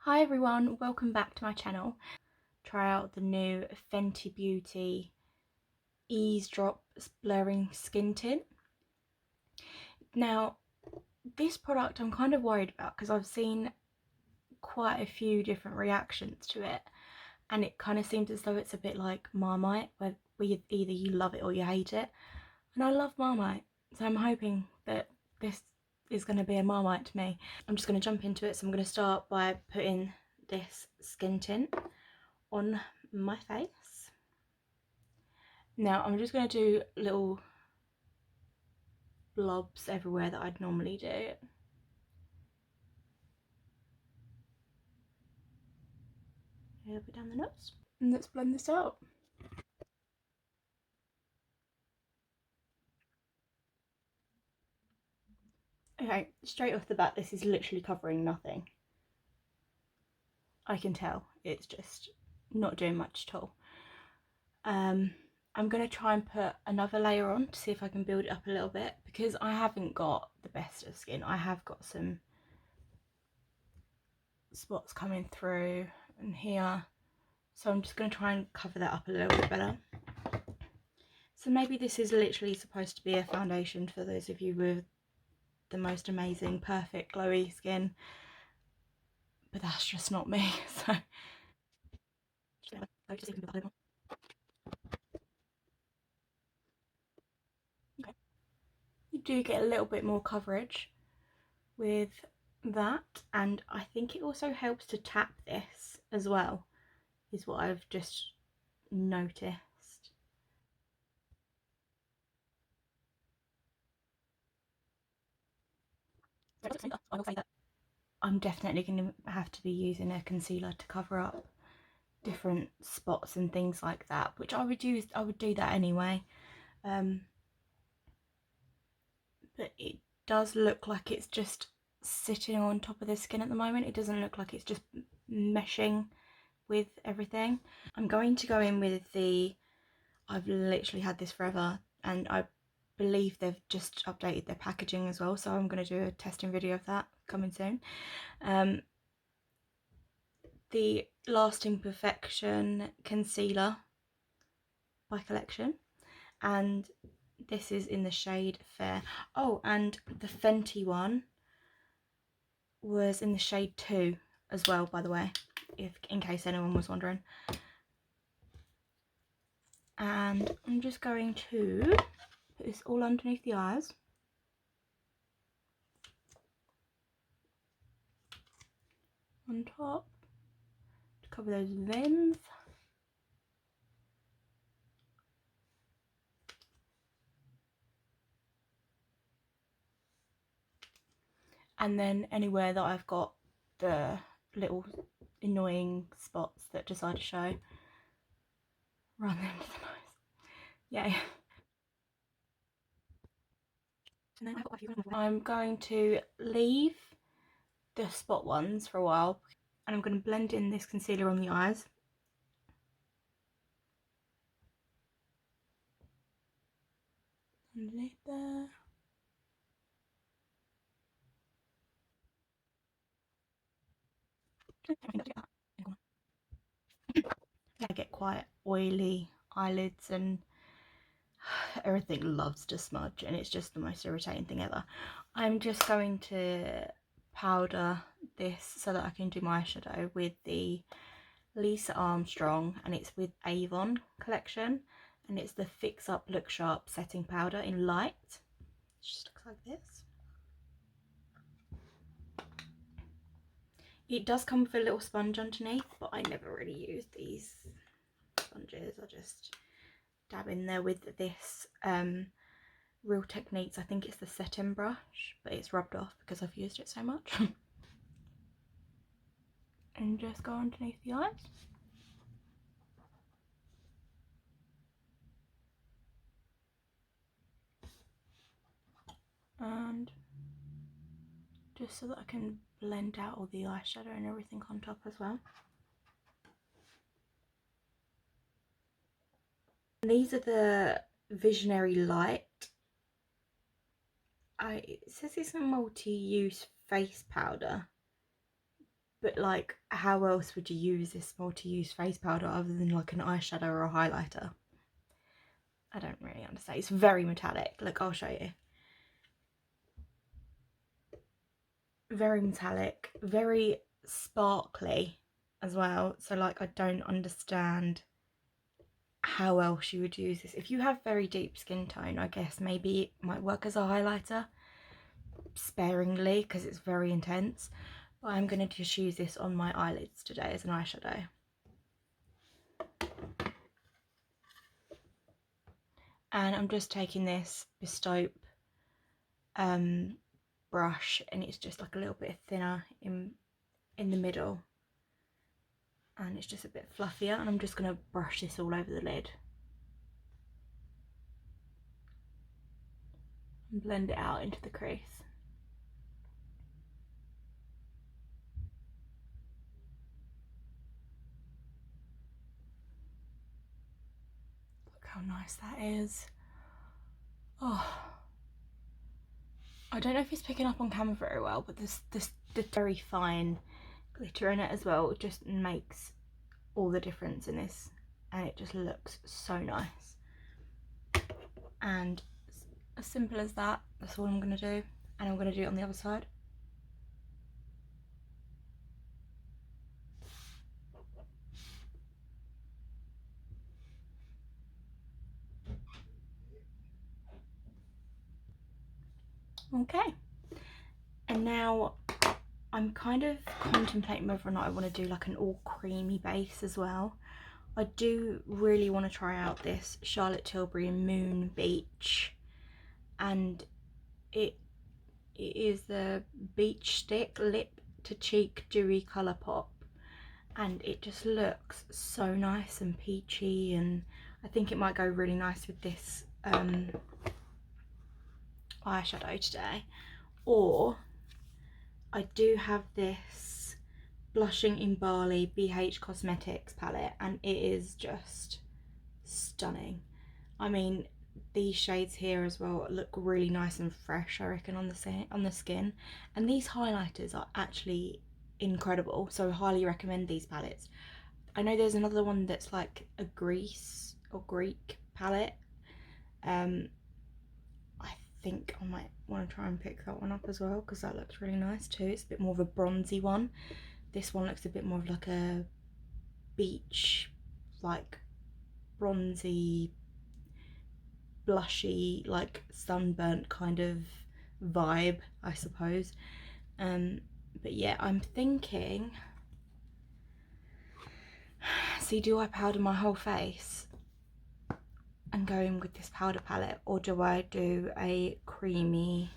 Hi everyone, welcome back to my channel. Try out the new Fenty Beauty Ease Drop Blurring Skin Tint. Now, this product I'm kind of worried about because I've seen quite a few different reactions to it, and it kind of seems as though it's a bit like Marmite, where either you love it or you hate it. And I love Marmite, so I'm hoping that this is going to be a Marmite to me. I'm just going to jump into it, so I'm going to start by putting this skin tint on my face. Now I'm just going to do little blobs everywhere that I'd normally do. A little bit down the nose. And let's blend this out. Okay, straight off the bat, this is literally covering nothing. I can tell it's just not doing much at all. I'm going to try and put another layer on to see if I can build it up a little bit, because I haven't got the best of skin. I have got some spots coming through and here, so I'm just going to try and cover that up a little bit better. So maybe this is literally supposed to be a foundation for those of you with the most amazing, perfect, glowy skin, but that's just not me. So okay, you do get a little bit more coverage with that, and I think it also helps to tap this as well, is what I've just noticed. I will say that I'm definitely going to have to be using a concealer to cover up different spots and things like that, which I would do that anyway. But it does look like it's just sitting on top of the skin at the moment. It doesn't look like it's just meshing with everything. I'm going to go in with I've literally had this forever, and I believe they've just updated their packaging as well, so I'm going to do a testing video of that coming soon. The Lasting Perfection Concealer by Collection, and this is in the shade Fair. Oh, and the Fenty one was in the shade 2 as well, by the way, in case anyone was wondering. And I'm just going to put this all underneath the eyes. On top, to cover those veins. And then anywhere that I've got the little annoying spots that decide to show, run them to the nose. Yay. I'm going to leave the spot ones for a while, and I'm going to blend in this concealer on the eyes. Underneath there. I get quite oily eyelids and everything loves to smudge, and it's just the most irritating thing ever. I'm just going to powder this so that I can do my eyeshadow with the Lisa Armstrong, and it's with Avon collection, and it's the Fix Up Look Sharp setting powder in light. It just looks like this. It does come with a little sponge underneath, but I never really use these sponges. I just dab in there with this Real Techniques, I think it's the setting brush, but it's rubbed off because I've used it so much. And just go underneath the eyes. And just so that I can blend out all the eyeshadow and everything on top as well. These are the Visionary Light. It says it's a multi-use face powder, but like, how else would you use this multi-use face powder other than like an eyeshadow or a highlighter? I don't really understand. It's very metallic. Look, I'll show you. Very metallic, very sparkly as well. So like, I don't understand how else you would use this. If you have very deep skin tone, I guess maybe it might work as a highlighter sparingly because it's very intense. But I'm going to just use this on my eyelids today as an eyeshadow. And I'm just taking this Bestope brush, and it's just like a little bit thinner in the middle, and it's just a bit fluffier, and I'm just going to brush this all over the lid and blend it out into the crease. Look how nice that is. Oh, I don't know if it's picking up on camera very well, but this very fine glitter in it as well. It just makes all the difference in this, and it just looks so nice. And as simple as that, that's all I'm going to do, and I'm going to do it on the other side. Okay, and now I'm kind of contemplating whether or not I want to do like an all creamy base as well. I do really want to try out this Charlotte Tilbury Moon Beach, and it is the Beach Stick Lip to Cheek Dewy Colour Pop, and it just looks so nice and peachy, and I think it might go really nice with this eyeshadow today. Or I do have this Blushing in Bali BH Cosmetics palette, and it is just stunning. I mean, these shades here as well look really nice and fresh, I reckon, on the skin, and these highlighters are actually incredible, so I highly recommend these palettes. I know there's another one that's like a Greece or Greek palette. I think I might want to try and pick that one up as well, because that looks really nice too. It's a bit more of a bronzy one. This one looks a bit more of like a beach, like bronzy, blushy, like sunburnt kind of vibe, I suppose. But yeah, I'm thinking, see, do I powder my whole face and go in with this powder palette, or do I do a creamy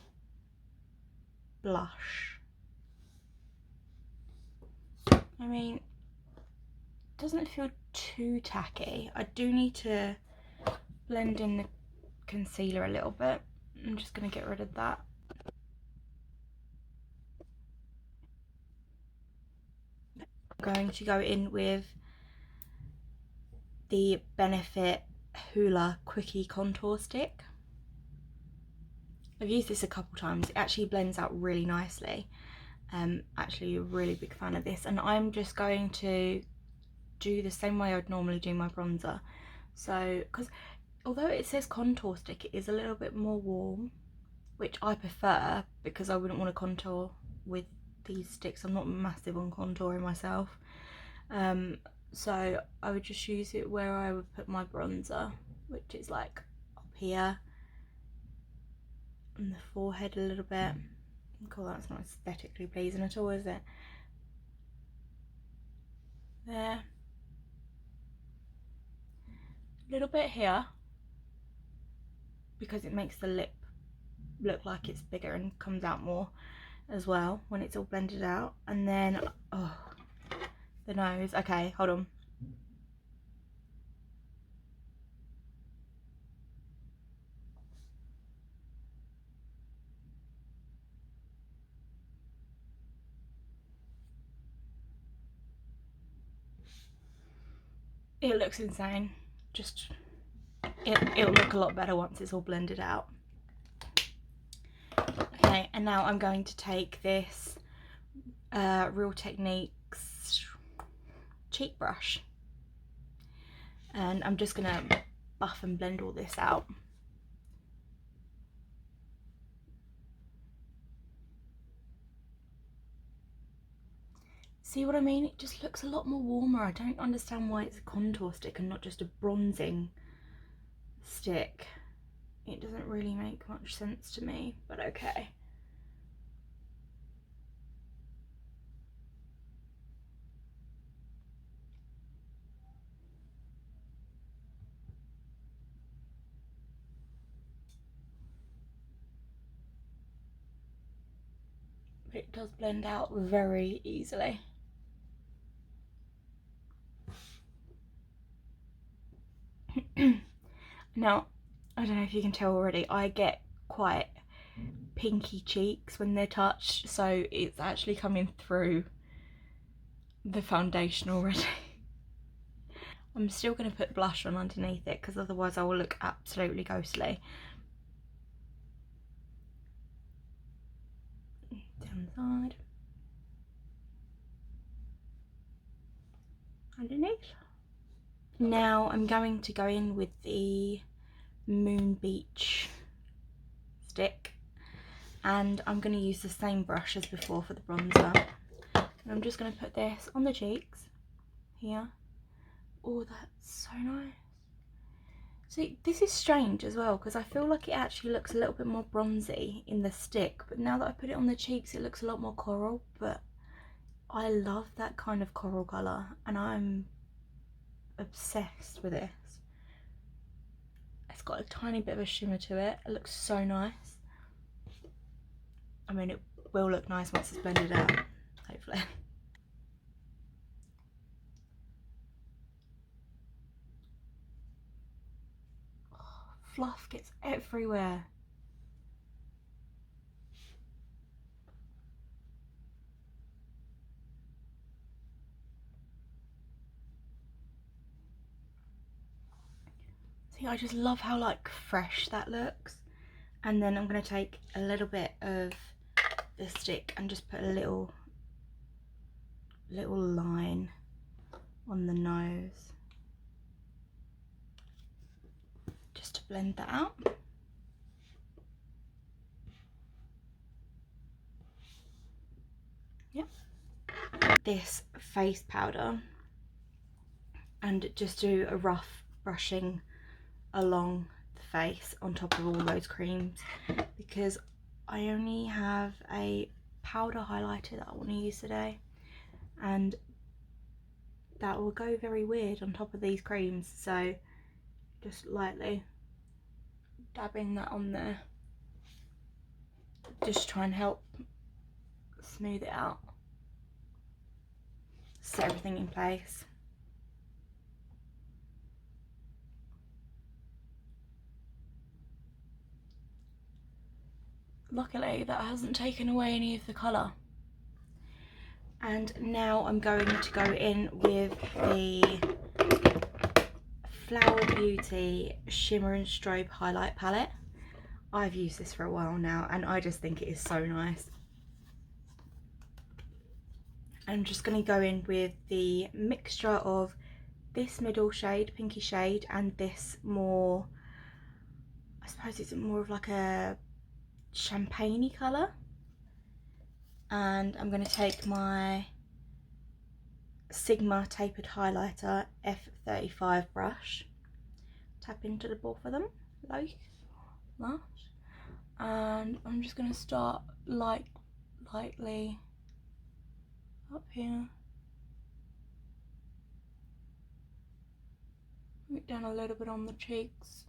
blush? I mean, doesn't feel too tacky. I do need to blend in the concealer a little bit. I'm just going to get rid of that. I'm going to go in with the Benefit Hoola Contour stick. I've used this a couple times. It actually blends out really nicely. Actually a really big fan of this, and I'm just going to do the same way I'd normally do my bronzer. So, because although it says contour stick, it is a little bit more warm, which I prefer because I wouldn't want to contour with these sticks. I'm not massive on contouring myself. So I would just use it where I would put my bronzer, which is like up here on the forehead a little bit. Cool, that's not aesthetically pleasing at all, is it? There. A little bit here, because it makes the lip look like it's bigger and comes out more as well when it's all blended out. And then, oh, the nose. Okay, hold on. It looks insane. Just, it'll look a lot better once it's all blended out. Okay, and now I'm going to take this Real Technique cheek brush, and I'm just gonna buff and blend all this out. See what I mean? It just looks a lot more warmer. I don't understand why it's a contour stick and not just a bronzing stick. It doesn't really make much sense to me, but okay. It does blend out very easily. Now, I don't know if you can tell already, I get quite pinky cheeks when they're touched, so it's actually coming through the foundation already. I'm still going to put blush on underneath it because otherwise I will look absolutely ghostly. Down the side. Underneath. Now I'm going to go in with the Moon Beach stick, and I'm going to use the same brush as before for the bronzer. And I'm just going to put this on the cheeks here. Oh, that's so nice. See, this is strange as well because I feel like it actually looks a little bit more bronzy in the stick, but now that I put it on the cheeks it looks a lot more coral. But I love that kind of coral colour and I'm obsessed with this. It's got a tiny bit of a shimmer to it. It looks so nice. I mean, it will look nice once it's blended out, hopefully. Oh, fluff gets everywhere. See, I just love how like fresh that looks. And then I'm going to take a little bit of the stick and just put a little line on the nose just to blend that out. Yep. This face powder and just do a rough brushing along the face on top of all those creams because I only have a powder highlighter that I want to use today, and that will go very weird on top of these creams, so just lightly dabbing that on there, just try and help smooth it out, set everything in place. Luckily that hasn't taken away any of the colour. And now I'm going to go in with the Flower Beauty Shimmer and Strobe Highlight Palette. I've used this for a while now and I just think it is so nice. I'm just going to go in with the mixture of this middle shade, pinky shade, and this more, I suppose it's more of like a champagne-y colour. And I'm going to take my Sigma tapered highlighter F35 brush, tap into the both of them like that, and I'm just going to start lightly up here, down a little bit on the cheeks.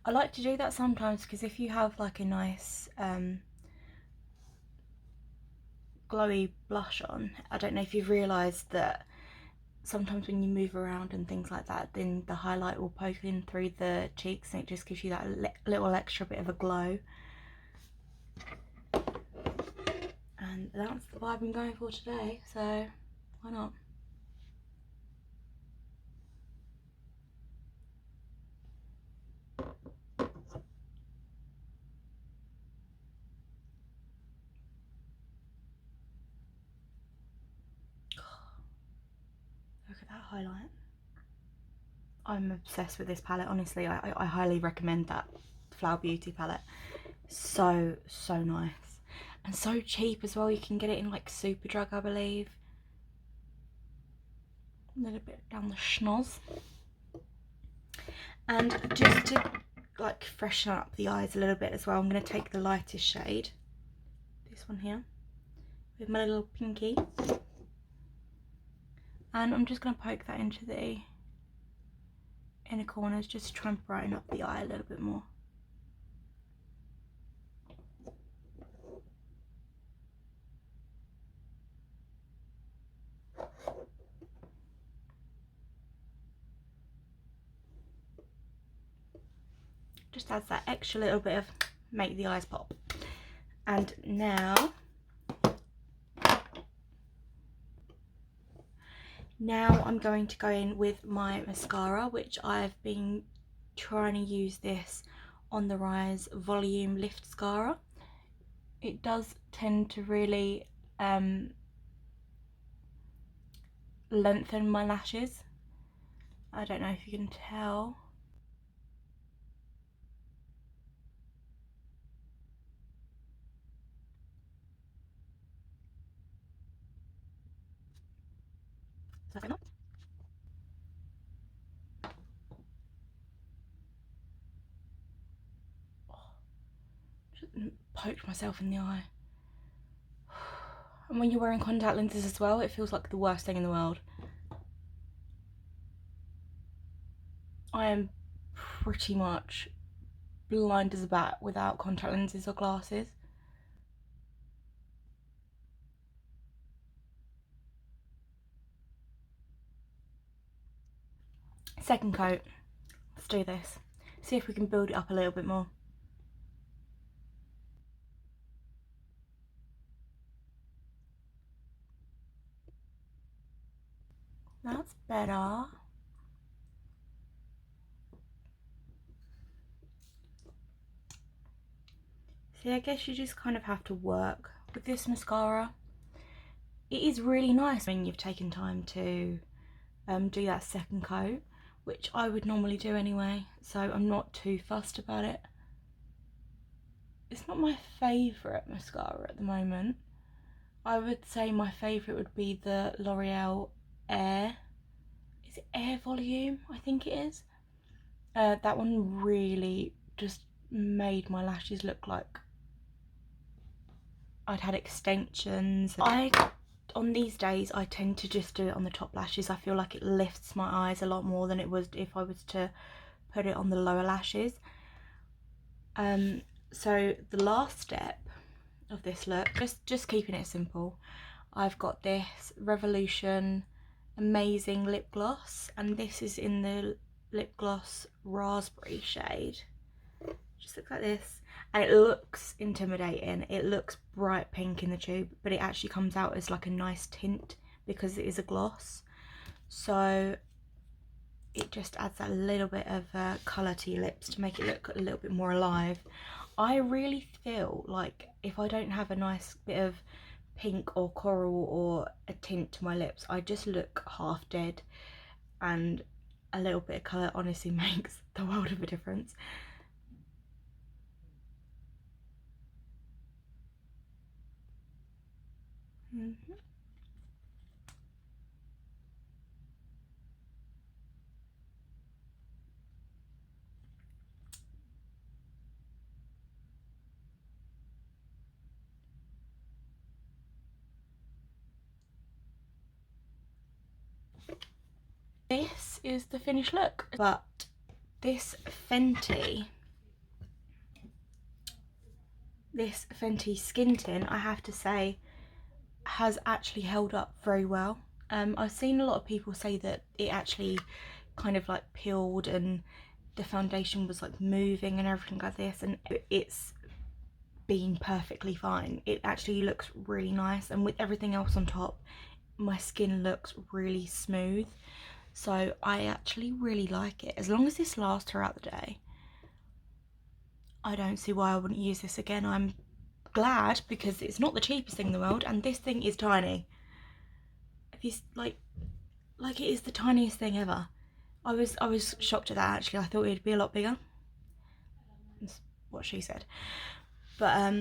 I like to do that sometimes because if you have like a nice glowy blush on, I don't know if you've realised that sometimes when you move around and things like that, then the highlight will poke in through the cheeks and it just gives you that little extra bit of a glow. And that's the vibe I'm going for today, so why not? Look at that highlight. I'm obsessed with this palette, honestly. I highly recommend that Flower Beauty palette. So nice. And so cheap as well. You can get it in like Superdrug, I believe. A little bit down the schnoz. And just to like freshen up the eyes a little bit as well, I'm going to take the lightest shade, this one here, with my little pinky. And I'm just going to poke that into the inner corners just to try and brighten up the eye a little bit more. Just adds that extra little bit of make the eyes pop. And now I'm going to go in with my mascara, which I've been trying to use this On The Rise Volume Liftscara. It does tend to really lengthen my lashes. I don't know if you can tell. Just poked myself in the eye. And when you're wearing contact lenses as well, it feels like the worst thing in the world. I am pretty much blind as a bat without contact lenses or glasses. Second coat. Let's do this. See if we can build it up a little bit more. That's better. See, I guess you just kind of have to work with this mascara. It is really nice when you've taken time to do that second coat, which I would normally do anyway, so I'm not too fussed about it. It's not my favourite mascara at the moment. I would say my favourite would be the L'Oreal Air. Is it Air Volume? I think it is. That one really just made my lashes look like I'd had extensions. On these days, I tend to just do it on the top lashes. I feel like it lifts my eyes a lot more than it would if I was to put it on the lower lashes. So the last step of this look, just keeping it simple, I've got this Revolution Amazing lip gloss, and this is in the lip gloss raspberry shade. Just looks like this, and it looks intimidating. It looks bright pink in the tube, but it actually comes out as like a nice tint because it is a gloss, so it just adds that little bit of colour to your lips to make it look a little bit more alive. I really feel like if I don't have a nice bit of pink or coral or a tint to my lips, I just look half dead, and a little bit of colour honestly makes the world of a difference. This is the finished look, but this Fenty skin tint, I have to say, has actually held up very well. I've seen a lot of people say that it actually kind of like peeled and the foundation was like moving and everything like this, and it's been perfectly fine. It actually looks really nice, and with everything else on top, my skin looks really smooth. So I actually really like it. As long as this lasts throughout the day, I don't see why I wouldn't use this again. I'm glad because it's not the cheapest thing in the world, and this thing is tiny. This, like, like, it is the tiniest thing ever. I was shocked at that, actually. I thought it'd be a lot bigger. That's what she said. But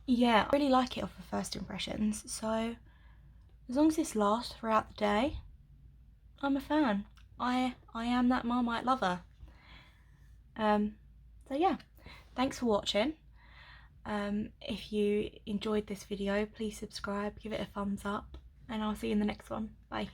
yeah, I really like it off of first impressions. So as long as this lasts throughout the day, I'm a fan. I am that Marmite lover. So yeah, thanks for watching. If you enjoyed this video, please subscribe, give it a thumbs up, and I'll see you in the next one. Bye.